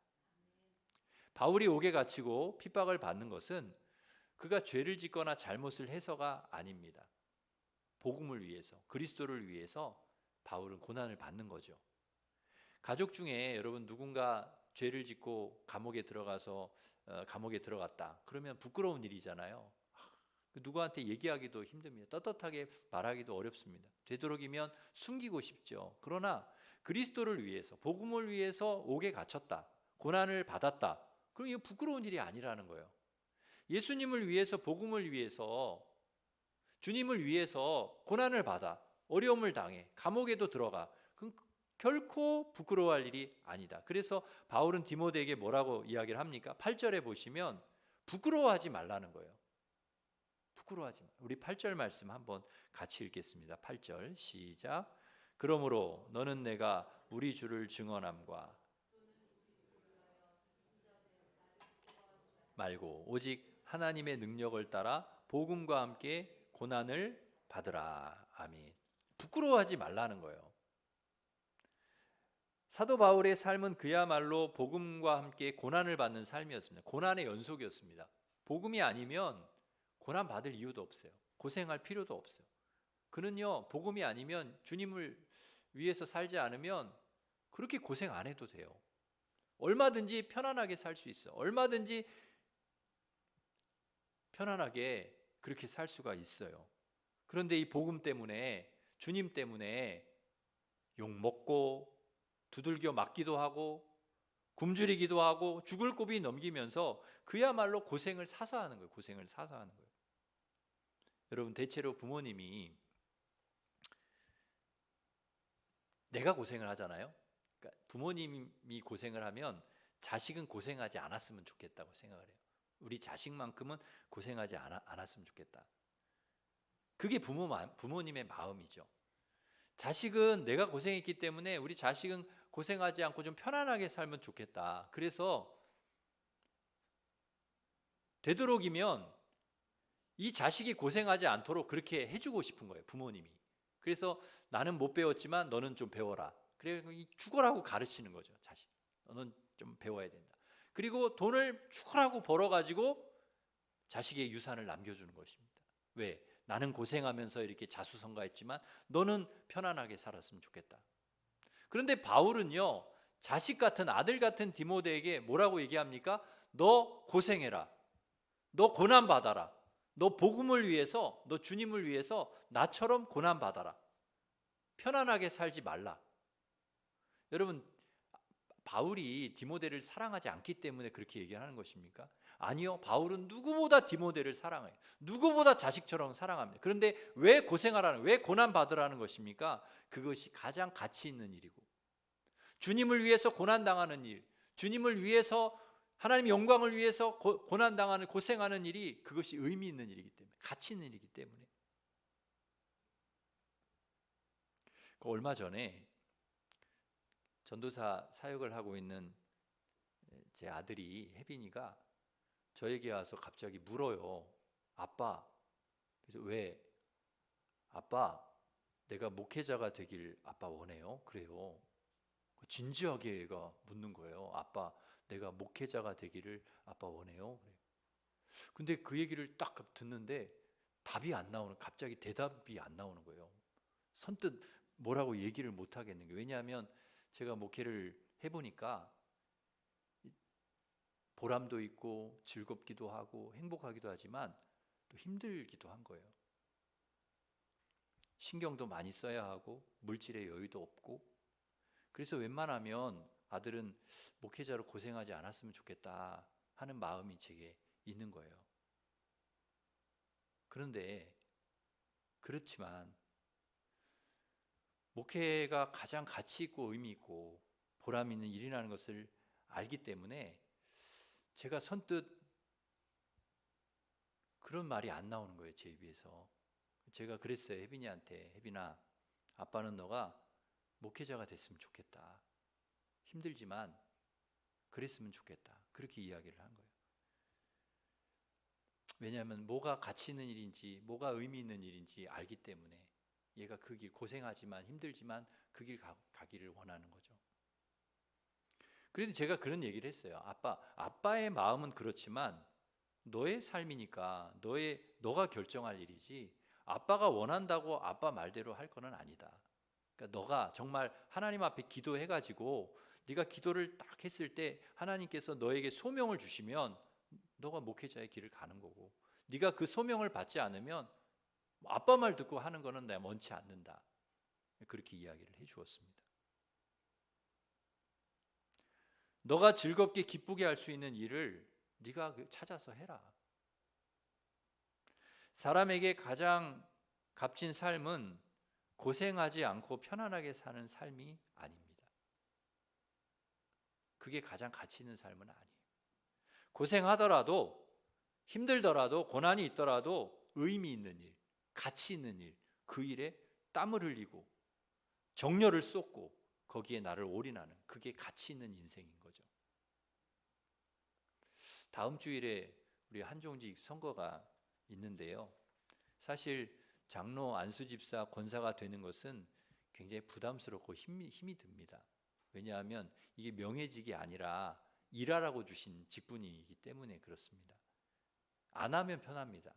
바울이 옥에 갇히고 핍박을 받는 것은 그가 죄를 짓거나 잘못을 해서가 아닙니다. 복음을 위해서, 그리스도를 위해서 바울은 고난을 받는 거죠. 가족 중에 여러분 누군가 죄를 짓고 감옥에 들어갔다. 그러면 부끄러운 일이잖아요. 누구한테 얘기하기도 힘듭니다. 떳떳하게 말하기도 어렵습니다. 되도록이면 숨기고 싶죠. 그러나 그리스도를 위해서, 복음을 위해서 옥에 갇혔다, 고난을 받았다. 그럼 이거 부끄러운 일이 아니라는 거예요. 예수님을 위해서, 복음을 위해서, 주님을 위해서 고난을 받아, 어려움을 당해, 감옥에도 들어가. 그럼 결코 부끄러워할 일이 아니다. 그래서 바울은 디모데에게 뭐라고 이야기를 합니까? 8절에 보시면 부끄러워하지 말라는 거예요. 부끄러워하지 마. 우리 8절 말씀 한번 같이 읽겠습니다. 8절 시작. 그러므로 너는 내가 우리 주를 증언함과 말고 오직 하나님의 능력을 따라 복음과 함께 고난을 받으라. 아멘. 부끄러워하지 말라는 거예요. 사도 바울의 삶은 그야말로 복음과 함께 고난을 받는 삶이었습니다. 고난의 연속이었습니다. 복음이 아니면 고난 받을 이유도 없어요. 고생할 필요도 없어요. 그는요, 복음이 아니면 주님을 위해서 살지 않으면 그렇게 고생 안 해도 돼요. 얼마든지 편안하게 살 수 있어. 얼마든지 편안하게 그렇게 살 수가 있어요. 그런데 이 복음 때문에, 주님 때문에 욕먹고 두들겨 맞기도 하고 굶주리기도 하고 죽을 고비 넘기면서 그야말로 고생을 사서 하는 거예요. 고생을 사서 하는 거예요. 여러분, 대체로 부모님이 내가 고생을 하잖아요. 그러니까 부모님이 고생을 하면 자식은 고생하지 않았으면 좋겠다고 생각을 해요. 우리 자식만큼은 고생하지 않았으면 좋겠다. 그게 부모님의 마음이죠. 자식은 내가 고생했기 때문에 우리 자식은 고생하지 않고 좀 편안하게 살면 좋겠다. 그래서 되도록이면 이 자식이 고생하지 않도록 그렇게 해주고 싶은 거예요, 부모님이. 그래서 나는 못 배웠지만 너는 좀 배워라. 그래 죽어라고 가르치는 거죠, 자식. 너는 좀 배워야 된다. 그리고 돈을 죽어라고 벌어가지고 자식의 유산을 남겨주는 것입니다. 왜? 나는 고생하면서 이렇게 자수성가했지만 너는 편안하게 살았으면 좋겠다. 그런데 바울은요, 자식 같은 아들 같은 디모데에게 뭐라고 얘기합니까? 너 고생해라. 너 고난 받아라. 너 복음을 위해서, 너 주님을 위해서 나처럼 고난 받아라. 편안하게 살지 말라. 여러분, 바울이 디모데를 사랑하지 않기 때문에 그렇게 얘기하는 것입니까? 아니요. 바울은 누구보다 디모데를 사랑해요. 누구보다 자식처럼 사랑합니다. 그런데 왜 고생하라는, 왜 고난 받으라는 것입니까? 그것이 가장 가치 있는 일이고, 주님을 위해서 고난 당하는 일, 주님을 위해서 하나님 영광을 위해서 고난 당하는, 고생하는 일이, 그것이 의미 있는 일이기 때문에, 가치 있는 일이기 때문에. 얼마 전에 전도사 사역을 하고 있는 제 아들이, 혜빈이가 저에게 와서 갑자기 물어요. 아빠, 그래서 왜? 아빠, 내가 목회자가 되길 아빠 원해요? 그래요. 진지하게 얘가 묻는 거예요. 아빠, 내가 목회자가 되기를 아빠 원해요? 그래요. 근데 그 얘기를 딱 듣는데 답이 안 나오는, 갑자기 대답이 안 나오는 거예요. 선뜻 뭐라고 얘기를 못 하겠는 게, 왜냐하면 제가 목회를 해보니까 보람도 있고 즐겁기도 하고 행복하기도 하지만 또 힘들기도 한 거예요. 신경도 많이 써야 하고 물질의 여유도 없고, 그래서 웬만하면 아들은 목회자로 고생하지 않았으면 좋겠다 하는 마음이 제게 있는 거예요. 그런데 그렇지만 목회가 가장 가치 있고 의미 있고 보람 있는 일이라는 것을 알기 때문에 제가 선뜻 그런 말이 안 나오는 거예요, 제 입에서. 제가 그랬어요, 혜빈이한테. 혜빈아, 아빠는 너가 목회자가 됐으면 좋겠다. 힘들지만 그랬으면 좋겠다. 그렇게 이야기를 한 거예요. 왜냐하면 뭐가 가치 있는 일인지, 뭐가 의미 있는 일인지 알기 때문에 얘가 그 길, 고생하지만 힘들지만 그 길 가기를 원하는 거죠. 그래도 제가 그런 얘기를 했어요. 아빠의 마음은 그렇지만 너의 삶이니까 너가 결정할 일이지, 아빠가 원한다고 아빠 말대로 할 거는 아니다. 그러니까 너가 정말 하나님 앞에 기도해가지고 네가 기도를 딱 했을 때 하나님께서 너에게 소명을 주시면 너가 목회자의 길을 가는 거고, 네가 그 소명을 받지 않으면 아빠 말 듣고 하는 거는 내가 원치 않는다. 그렇게 이야기를 해주었습니다. 너가 즐겁게 기쁘게 할 수 있는 일을 네가 찾아서 해라. 사람에게 가장 값진 삶은 고생하지 않고 편안하게 사는 삶이 아닙니다. 그게 가장 가치 있는 삶은 아니에요. 고생하더라도, 힘들더라도, 고난이 있더라도 의미 있는 일, 가치 있는 일, 그 일에 땀을 흘리고 정열을 쏟고 거기에 나를 올인하는, 그게 가치 있는 인생인 거죠. 다음 주일에 우리 한종직 선거가 있는데요, 사실 장로, 안수집사, 권사가 되는 것은 굉장히 부담스럽고 힘이 듭니다. 왜냐하면 이게 명예직이 아니라 일하라고 주신 직분이기 때문에 그렇습니다. 안 하면 편합니다.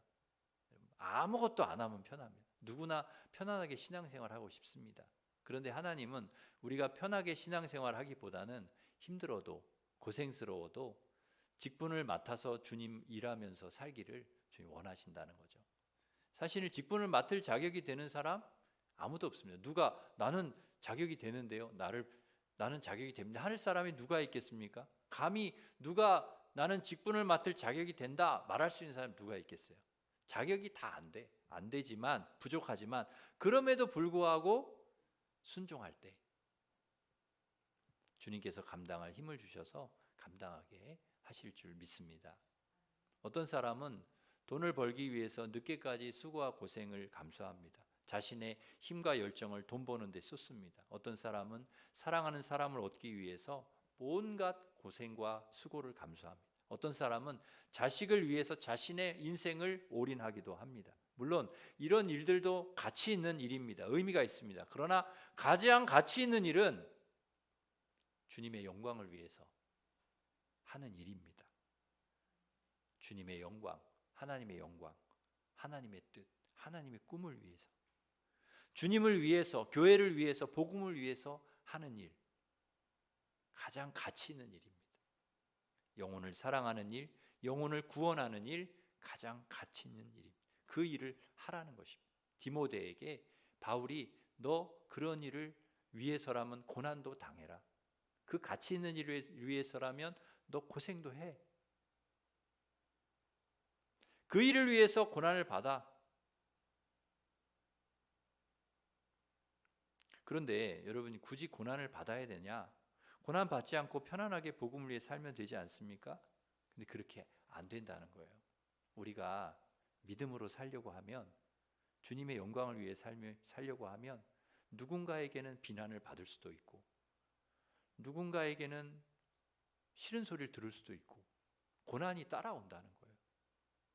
아무것도 안 하면 편합니다. 누구나 편안하게 신앙생활하고 싶습니다. 그런데 하나님은 우리가 편하게 신앙생활하기보다는 힘들어도 고생스러워도 직분을 맡아서 주님 일하면서 살기를 주님 원하신다는 거죠. 사실 직분을 맡을 자격이 되는 사람 아무도 없습니다. 누가 나는 자격이 되는데요, 나는 자격이 됩니다 하는 사람이 누가 있겠습니까? 감히 누가 나는 직분을 맡을 자격이 된다 말할 수 있는 사람이 누가 있겠어요? 자격이 다 안 되지만, 부족하지만 그럼에도 불구하고 순종할 때 주님께서 감당할 힘을 주셔서 감당하게 하실 줄 믿습니다. 어떤 사람은 돈을 벌기 위해서 늦게까지 수고와 고생을 감수합니다. 자신의 힘과 열정을 돈 버는 데 쏟습니다. 어떤 사람은 사랑하는 사람을 얻기 위해서 온갖 고생과 수고를 감수합니다. 어떤 사람은 자식을 위해서 자신의 인생을 올인하기도 합니다. 물론 이런 일들도 가치 있는 일입니다. 의미가 있습니다. 그러나 가장 가치 있는 일은 주님의 영광을 위해서 하는 일입니다. 주님의 영광, 하나님의 영광, 하나님의 뜻, 하나님의 꿈을 위해서, 주님을 위해서, 교회를 위해서, 복음을 위해서 하는 일, 가장 가치 있는 일입니다. 영혼을 사랑하는 일, 영혼을 구원하는 일, 가장 가치 있는 일입니다. 그 일을 하라는 것입니다. 디모데에게 바울이 너 그런 일을 위해서라면 고난도 당해라. 그 가치 있는 일을 위해서라면 너 고생도 해. 그 일을 위해서 고난을 받아. 그런데 여러분이 굳이 고난을 받아야 되냐? 고난 받지 않고 편안하게 복음을 위해 살면 되지 않습니까? 근데 그렇게 안 된다는 거예요. 우리가 믿음으로 살려고 하면, 주님의 영광을 위해 살려고 하면 누군가에게는 비난을 받을 수도 있고, 누군가에게는 싫은 소리를 들을 수도 있고, 고난이 따라온다는 거예요.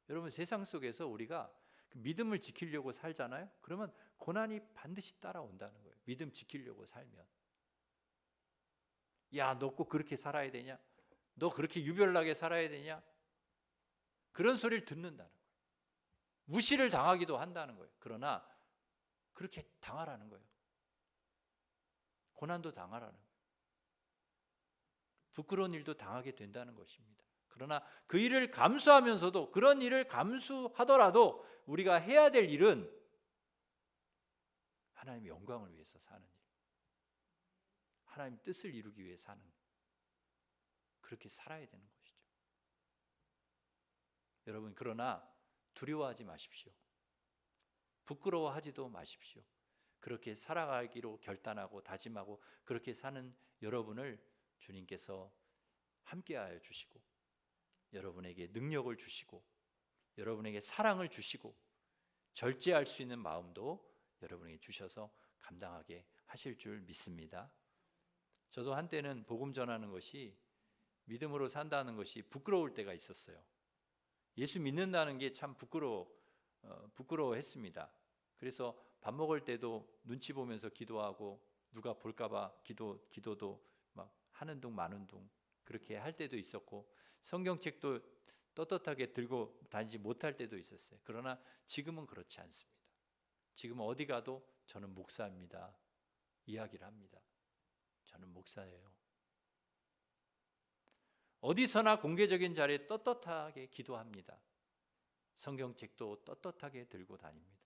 여러분, 세상 속에서 우리가 믿음을 지키려고 살잖아요. 그러면 고난이 반드시 따라온다는 거예요. 믿음 지키려고 살면. 야, 너 꼭 그렇게 살아야 되냐? 너 그렇게 유별나게 살아야 되냐? 그런 소리를 듣는다는 거예요. 무시를 당하기도 한다는 거예요. 그러나 그렇게 당하라는 거예요. 고난도 당하라는 거예요. 부끄러운 일도 당하게 된다는 것입니다. 그러나 그 일을 감수하면서도, 그런 일을 감수하더라도 우리가 해야 될 일은 하나님의 영광을 위해서 사는 일, 하나님 뜻을 이루기 위해 사는, 그렇게 살아야 되는 것이죠. 여러분, 그러나 두려워하지 마십시오. 부끄러워하지도 마십시오. 그렇게 살아가기로 결단하고 다짐하고 그렇게 사는 여러분을 주님께서 함께하여 주시고, 여러분에게 능력을 주시고, 여러분에게 사랑을 주시고, 절제할 수 있는 마음도 여러분에게 주셔서 감당하게 하실 줄 믿습니다. 저도 한때는 복음 전하는 것이, 믿음으로 산다는 것이 부끄러울 때가 있었어요. 예수 믿는다는 게 참 부끄러워했습니다. 그래서 밥 먹을 때도 눈치 보면서 기도하고, 누가 볼까봐 기도도 막 하는 둥 마는 둥 그렇게 할 때도 있었고, 성경책도 떳떳하게 들고 다니지 못할 때도 있었어요. 그러나 지금은 그렇지 않습니다. 지금은 어디 가도 저는 목사입니다 이야기를 합니다. 저는 목사예요. 어디서나 공개적인 자리에 떳떳하게 기도합니다. 성경책도 떳떳하게 들고 다닙니다.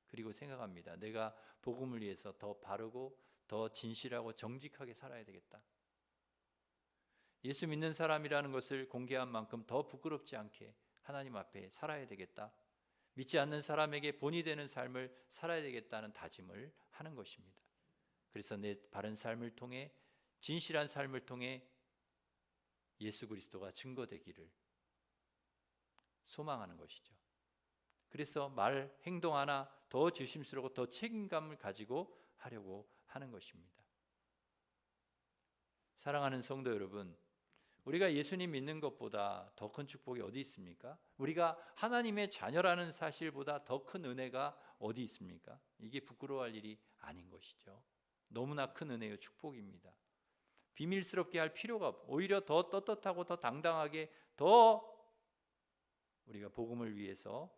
그리고 생각합니다. 내가 복음을 위해서 더 바르고 더 진실하고 정직하게 살아야 되겠다. 예수 믿는 사람이라는 것을 공개한 만큼 더 부끄럽지 않게 하나님 앞에 살아야 되겠다. 믿지 않는 사람에게 본이 되는 삶을 살아야 되겠다는 다짐을 하는 것입니다. 그래서 내 바른 삶을 통해, 진실한 삶을 통해 예수 그리스도가 증거되기를 소망하는 것이죠. 그래서 말, 행동 하나 더 조심스럽고 더 책임감을 가지고 하려고 하는 것입니다. 사랑하는 성도 여러분, 우리가 예수님 믿는 것보다 더 큰 축복이 어디 있습니까? 우리가 하나님의 자녀라는 사실보다 더 큰 은혜가 어디 있습니까? 이게 부끄러워할 일이 아닌 것이죠. 너무나 큰 은혜요 축복입니다. 비밀스럽게 할 필요가 없고, 오히려 더 떳떳하고 더 당당하게 더 우리가 복음을 위해서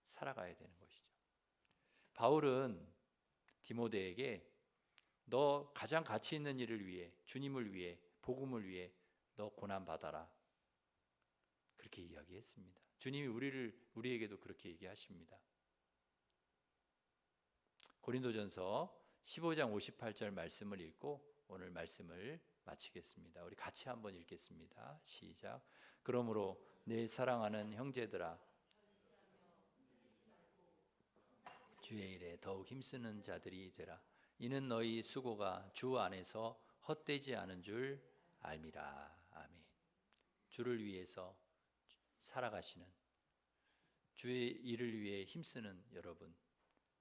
살아가야 되는 것이죠. 바울은 디모데에게 너 가장 가치 있는 일을 위해, 주님을 위해, 복음을 위해 너 고난 받아라, 그렇게 이야기했습니다. 주님이 우리에게도 그렇게 얘기하십니다. 고린도전서 15장 58절 말씀을 읽고 오늘 말씀을 마치겠습니다. 우리 같이 한번 읽겠습니다. 시작. 그러므로 내 사랑하는 형제들아, 주의 일에 더욱 힘쓰는 자들이 되라. 이는 너희 수고가 주 안에서 헛되지 않은 줄 알미라. 아멘. 주를 위해서 살아가시는, 주의 일을 위해 힘쓰는 여러분,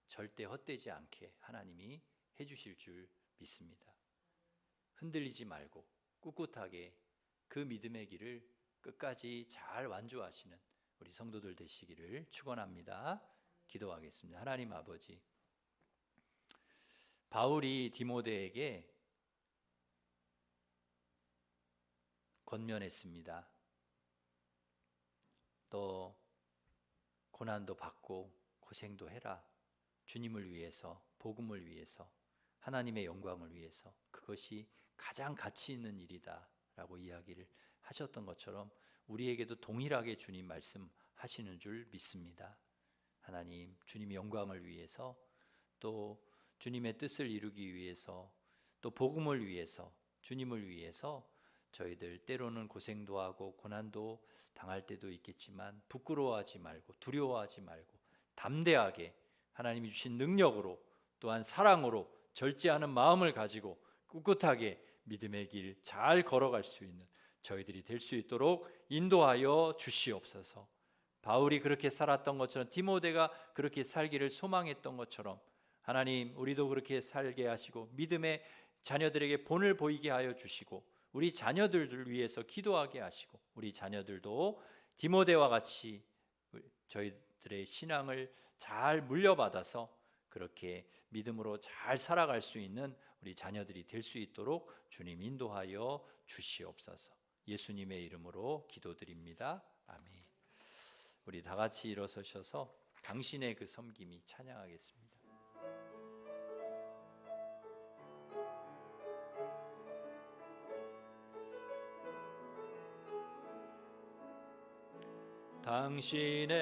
절대 헛되지 않게 하나님이 해주실 줄 믿습니다. 흔들리지 말고 꿋꿋하게 그 믿음의 길을 끝까지 잘 완주하시는 우리 성도들 되시기를 축원합니다. 기도하겠습니다. 하나님 아버지, 바울이 디모데에게 권면했습니다. 또 고난도 받고 고생도 해라. 주님을 위해서, 복음을 위해서, 하나님의 영광을 위해서. 그것이 가장 가치 있는 일이다 라고 이야기를 하셨던 것처럼 우리에게도 동일하게 주님 말씀하시는 줄 믿습니다. 하나님, 주님의 영광을 위해서, 또 주님의 뜻을 이루기 위해서, 또 복음을 위해서, 주님을 위해서 저희들 때로는 고생도 하고 고난도 당할 때도 있겠지만 부끄러워하지 말고 두려워하지 말고 담대하게 하나님이 주신 능력으로, 또한 사랑으로 절제하는 마음을 가지고 꿋꿋하게 믿음의 길 잘 걸어갈 수 있는 저희들이 될 수 있도록 인도하여 주시옵소서. 바울이 그렇게 살았던 것처럼, 디모데가 그렇게 살기를 소망했던 것처럼 하나님, 우리도 그렇게 살게 하시고 믿음의 자녀들에게 본을 보이게 하여 주시고 우리 자녀들을 위해서 기도하게 하시고 우리 자녀들도 디모데와 같이 저희들의 신앙을 잘 물려받아서 그렇게 믿음으로 잘 살아갈 수 있는 우리 자녀들이 될 수 있도록 주님 인도하여 주시옵소서. 예수님의 이름으로 기도드립니다. 아멘. 우리 다 같이 일어서셔서 당신의 그 섬김이 찬양하겠습니다. 당신의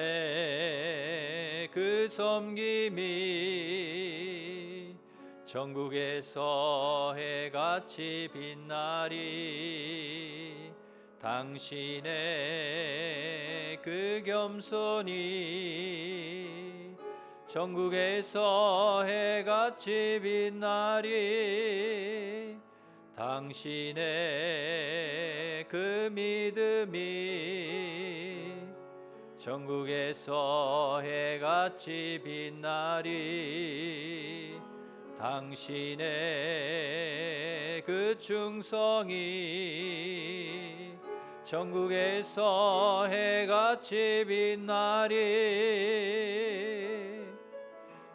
그 섬김이 전국에서 해같이 빛나리. 당신의 그 겸손이 전국에서 해같이 빛나리. 당신의 그 믿음이 전국에서 해같이 빛나리. 당신의 그 충성이 전국에서 해같이 빛나리.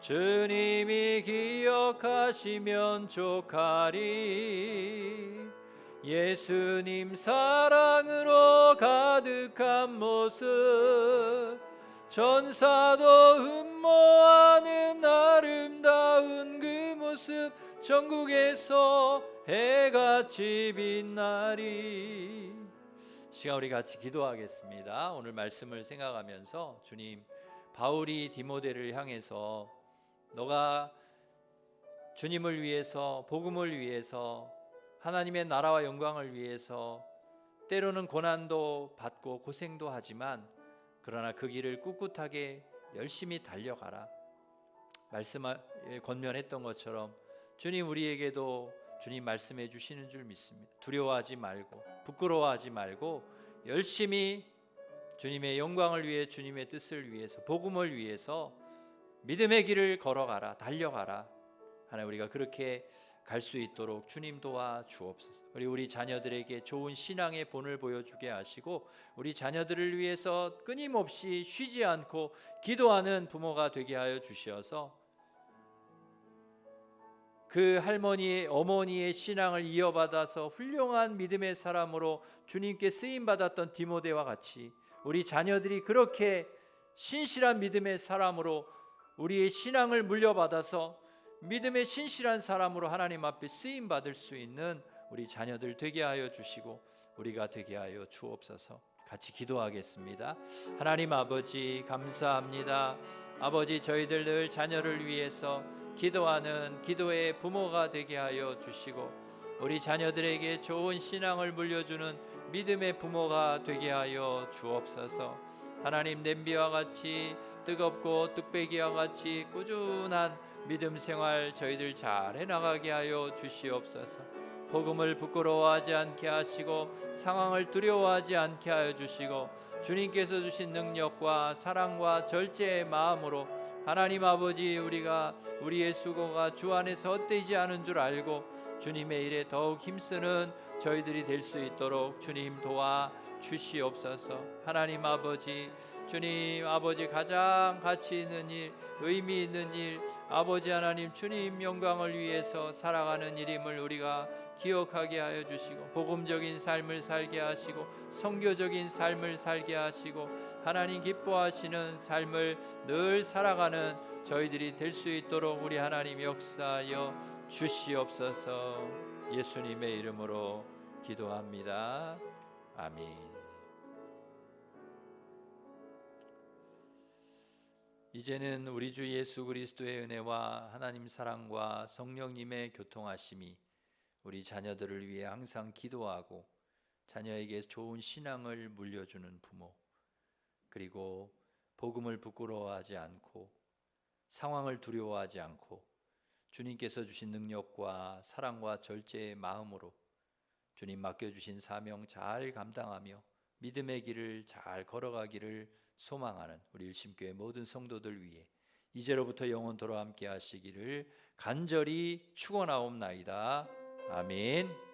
주님이 기억하시면 족하리. 예수님 사랑으로 가득한 모습, 전사도 흠모하는 아름다운 그 모습, 전국에서 해같이 빛나리. 시간 우리 같이 기도하겠습니다. 오늘 말씀을 생각하면서 주님, 바울이 디모데를 향해서 너가 주님을 위해서, 복음을 위해서, 하나님의 나라와 영광을 위해서 때로는 고난도 받고 고생도 하지만 그러나 그 길을 꿋꿋하게 열심히 달려가라. 권면했던 것처럼 주님, 우리에게도 주님 말씀해 주시는 줄 믿습니다. 두려워하지 말고 부끄러워하지 말고 열심히 주님의 영광을 위해, 주님의 뜻을 위해서, 복음을 위해서 믿음의 길을 걸어가라, 달려가라. 하나님, 우리가 그렇게 갈 수 있도록 주님 도와 주옵소서. 우리 자녀들에게 좋은 신앙의 본을 보여주게 하시고 우리 자녀들을 위해서 끊임없이 쉬지 않고 기도하는 부모가 되게 하여 주셔서 그 할머니, 어머니의 신앙을 이어받아서 훌륭한 믿음의 사람으로 주님께 쓰임받았던 디모데와 같이 우리 자녀들이 그렇게 신실한 믿음의 사람으로 우리의 신앙을 물려받아서 믿음의 신실한 사람으로 하나님 앞에 쓰임받을 수 있는 우리 자녀들 되게 하여 주시고 우리가 되게 하여 주옵소서. 같이 기도하겠습니다. 하나님 아버지, 감사합니다. 아버지, 저희들 늘 자녀를 위해서 기도하는 기도의 부모가 되게 하여 주시고 우리 자녀들에게 좋은 신앙을 물려주는 믿음의 부모가 되게 하여 주옵소서. 하나님, 냄비와 같이 뜨겁고 뚝배기와 같이 꾸준한 믿음 생활 저희들 잘 해나가게 하여 주시옵소서. 복음을 부끄러워하지 않게 하시고 상황을 두려워하지 않게 하여 주시고 주님께서 주신 능력과 사랑과 절제의 마음으로 하나님 아버지, 우리가 우리의 수고가 주 안에서 헛되지 않은 줄 알고 주님의 일에 더욱 힘쓰는 저희들이 될 수 있도록 주님 도와 주시옵소서. 하나님 아버지, 주님 아버지, 가장 가치 있는 일, 의미 있는 일, 아버지 하나님 주님 영광을 위해서 살아가는 일임을 우리가 기억하게 하여 주시고, 복음적인 삶을 살게 하시고, 선교적인 삶을 살게 하시고, 하나님 기뻐하시는 삶을 늘 살아가는 저희들이 될 수 있도록 우리 하나님 역사하여 주시옵소서. 예수님의 이름으로 기도합니다. 아멘. 이제는 우리 주 예수 그리스도의 은혜와 하나님 사랑과 성령님의 교통하심이 우리 자녀들을 위해 항상 기도하고 자녀에게 좋은 신앙을 물려주는 부모, 그리고 복음을 부끄러워하지 않고 상황을 두려워하지 않고 주님께서 주신 능력과 사랑과 절제의 마음으로 주님 맡겨주신 사명 잘 감당하며 믿음의 길을 잘 걸어가기를 소망하는 우리 일심교회 모든 성도들 위해 이제로부터 영원토록 함께 하시기를 간절히 축원하옵나이다. 아멘.